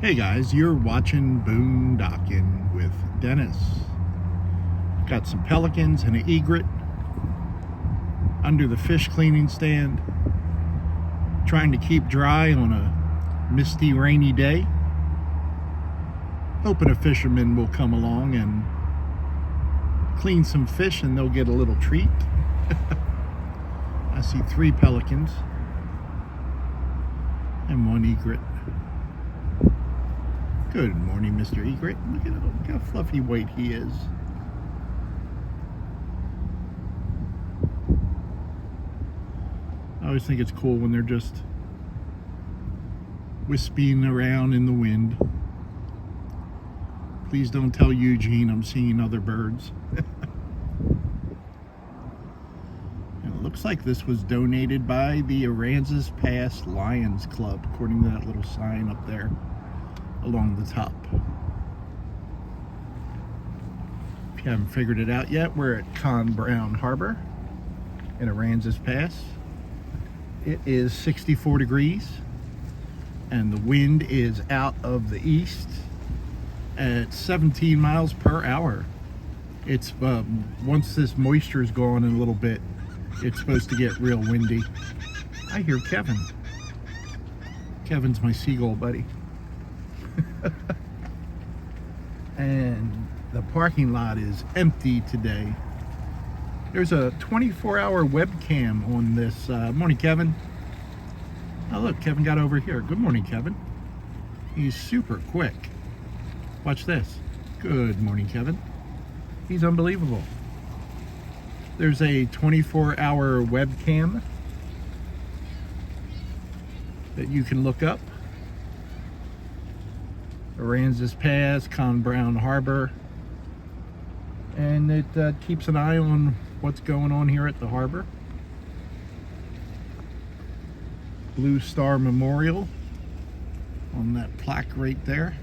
Hey guys, you're watching Boondocking with Dennis. Got some pelicans and an egret under the fish cleaning stand, trying to keep dry on a misty, rainy day. Hoping a fisherman will come along and clean some fish and they'll get a little treat. I see 3 pelicans and 1 egret. Good morning, Mr. Egret. Look at how fluffy white he is. I always think it's cool when they're just wisping around in the wind. Please don't tell Eugene I'm seeing other birds. And it looks like this was donated by the Aransas Pass Lions Club, according to that little sign up there along the top. If you haven't figured it out yet, we're at Conn Brown Harbor in Aransas Pass. It is 64 degrees and the wind is out of the east at 17 miles per hour. It's once this moisture is gone in a little bit, it's supposed to get real windy. I hear Kevin. Kevin's my seagull buddy. And the parking lot is empty today. There's a 24-hour webcam on this. Morning, Kevin. Oh, look, Kevin got over here. Good morning, Kevin. He's super quick. Watch this. Good morning, Kevin. He's unbelievable. There's a 24-hour webcam that you can look up. Aransas Pass, Conn Brown Harbor, and it keeps an eye on what's going on here at the harbor. Blue Star Memorial on that plaque right there.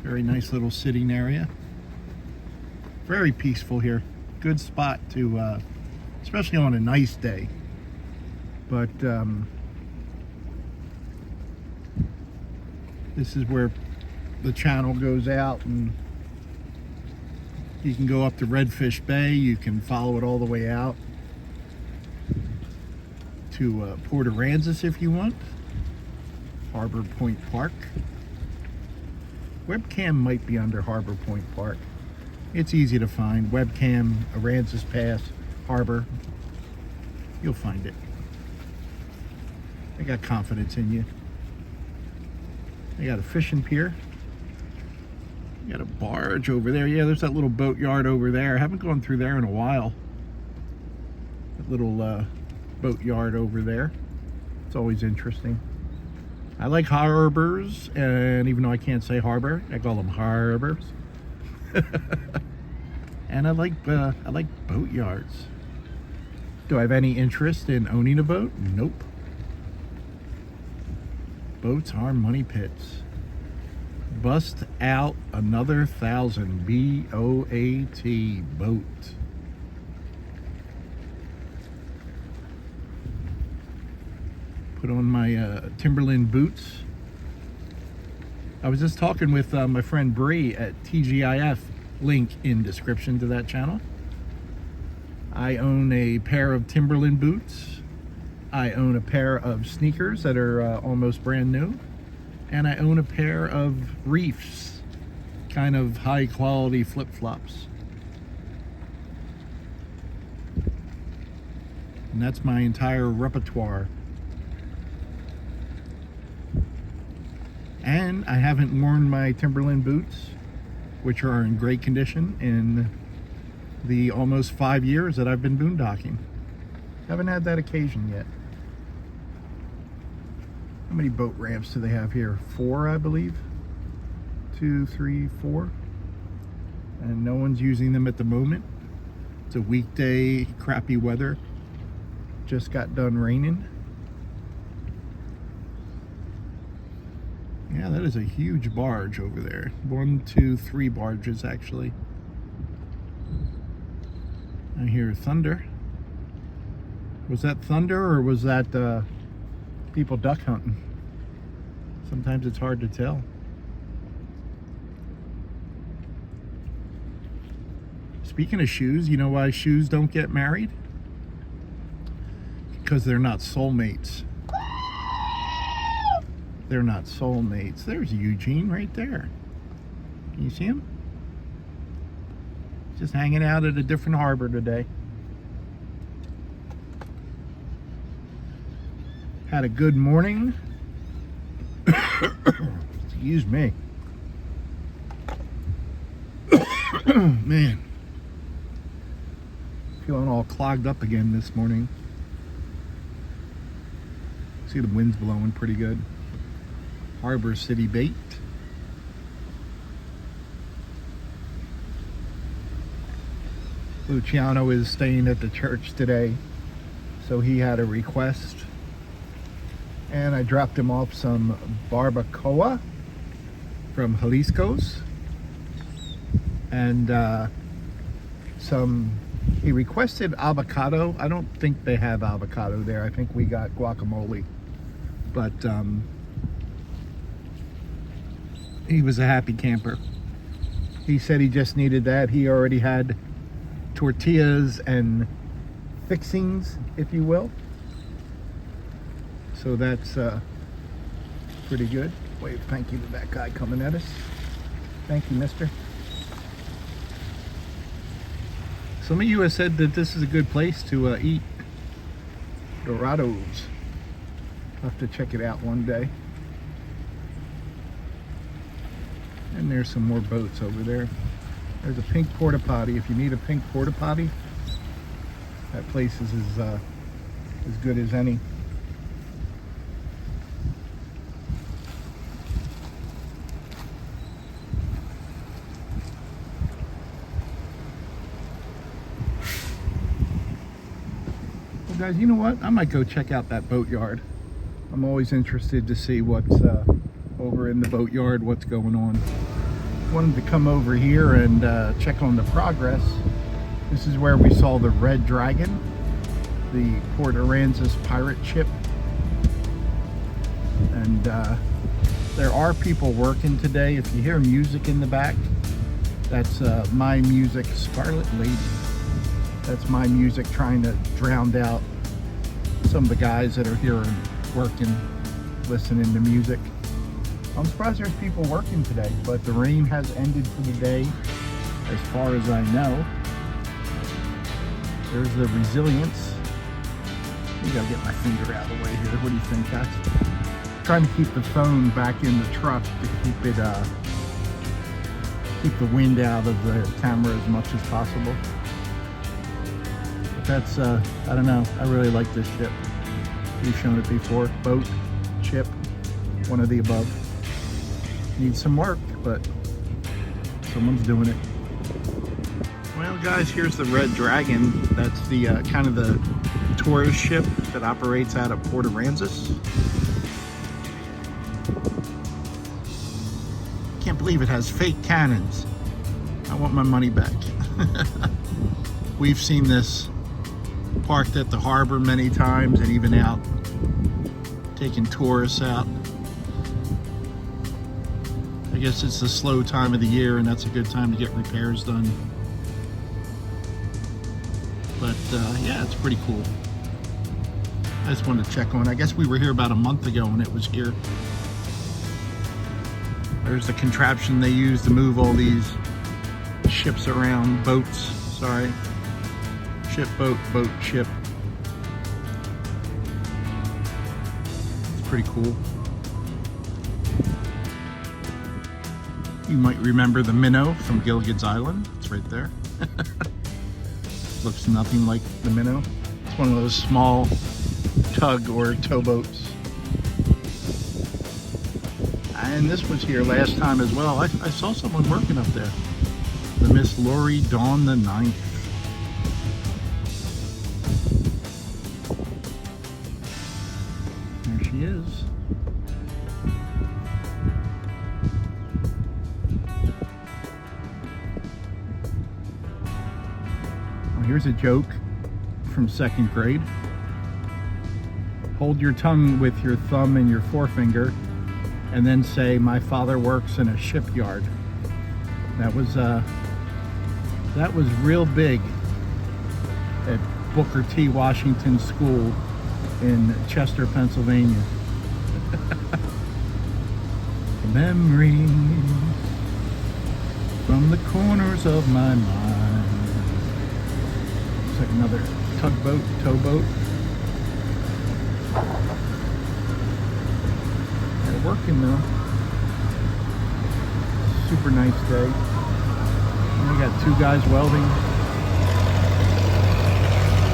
Very nice little sitting area. Very peaceful here. Good spot to, especially on a nice day. But this is where the channel goes out, and you can go up to Redfish Bay. You can follow it all the way out to Port Aransas if you want. Harbor Point Park. Webcam might be under Harbor Point Park. It's easy to find. Webcam, Aransas Pass, Harbor. You'll find it. I got confidence in you. They got a fishing pier. You got a barge over there. Yeah, there's that little boat yard over there. I haven't gone through there in a while. That little boat yard over there. It's always interesting. I like harbors, and even though I can't say harbor, I call them harbors. And I like boat yards. Do I have any interest in owning a boat? Nope. Boats are money pits. Bust out another 1,000. B-O-A-T. Boat. Put on my Timberland boots. I was just talking with my friend Bree at TGIF. Link in description to that channel. I own a pair of Timberland boots. I own a pair of sneakers that are almost brand new, and I own a pair of Reefs, kind of high quality flip-flops. And that's my entire repertoire. And I haven't worn my Timberland boots, which are in great condition, in the almost 5 years that I've been boondocking. Haven't had that occasion yet. How many boat ramps do they have here? 4, I believe. 2, 3, 4. And no one's using them at the moment. It's a weekday, crappy weather. Just got done raining. Yeah, that is a huge barge over there. 1, 2, 3 barges actually. I hear thunder. Was that thunder or was that people duck hunting. Sometimes it's hard to tell. Speaking of shoes, you know why shoes don't get married? Because they're not soulmates. They're not soulmates. There's Eugene right there. Can you see him? Just hanging out at a different harbor today. Had a good morning. Excuse me. Man. Feeling all clogged up again this morning. See the wind's blowing pretty good. Harbor City bait. Luciano is staying at the church today, so he had a request. And I dropped him off some barbacoa from Jalisco's. And he requested avocado. I don't think they have avocado there. I think we got guacamole. But he was a happy camper. He said he just needed that. He already had tortillas and fixings, if you will. So that's pretty good. Wave thank you to that guy coming at us. Thank you, mister. Some of you have said that this is a good place to eat Dorados. I'll have to check it out one day. And there's some more boats over there. There's a pink porta potty. If you need a pink porta potty, that place is as good as any. Well, guys, you know what? I might go check out that boatyard. I'm always interested to see what's over in the boatyard, what's going on. Wanted to come over here and check on the progress. This is where we saw the Red Dragon, the Port Aransas pirate ship. And there are people working today. If you hear music in the back, that's my music, Scarlet Lady. That's my music trying to drown out some of the guys that are here and working, listening to music. I'm surprised there's people working today, but the rain has ended for the day, as far as I know. There's the Resilience. I gotta get my finger out of the way here. What do you think, guys? Trying to keep the phone back in the truck to keep it, keep the wind out of the camera as much as possible. But that's, I don't know. I really like this ship. We've shown it before. Boat, ship, one of the above. Needs some work, but someone's doing it. Well, guys, here's the Red Dragon. That's the kind of the tourist ship that operates out of Port Aransas. Can't believe it has fake cannons. I want my money back. We've seen this parked at the harbor many times, and even out taking tourists out. I guess it's the slow time of the year, and that's a good time to get repairs done. But yeah, it's pretty cool. I just wanted to check on. I guess we were here about a month ago when it was here. There's the contraption they use to move all these ships around, boats, sorry. Ship, boat, boat, ship. It's pretty cool. You might remember the minnow from Gilligan's Island. It's right there. Looks nothing like the minnow. It's one of those small tug or towboats. And this was here last time as well. I saw someone working up there. The Miss Lori Dawn the 9th. There she is. Here's a joke from 2nd grade. hold your tongue with your thumb and your forefinger, and then say, "My father works in a shipyard." That was real big at Booker T. Washington School in Chester, Pennsylvania. Memories from the corners of my mind. Looks like another tugboat, towboat. They're working though. Super nice day. And we got two guys welding.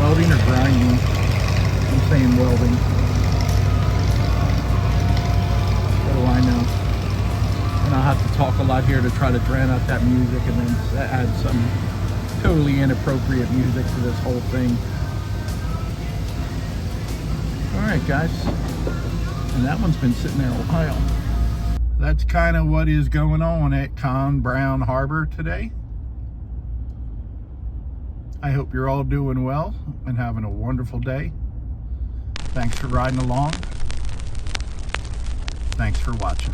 Welding or grinding? I'm saying welding. What do I know? And I'll have to talk a lot here to try to drown out that music and then add some totally inappropriate music to this whole thing. Alright guys, and that one's been sitting there a while. That's kind of what is going on at Conn Brown Harbor today. I hope you're all doing well and having a wonderful day. Thanks for riding along. Thanks for watching.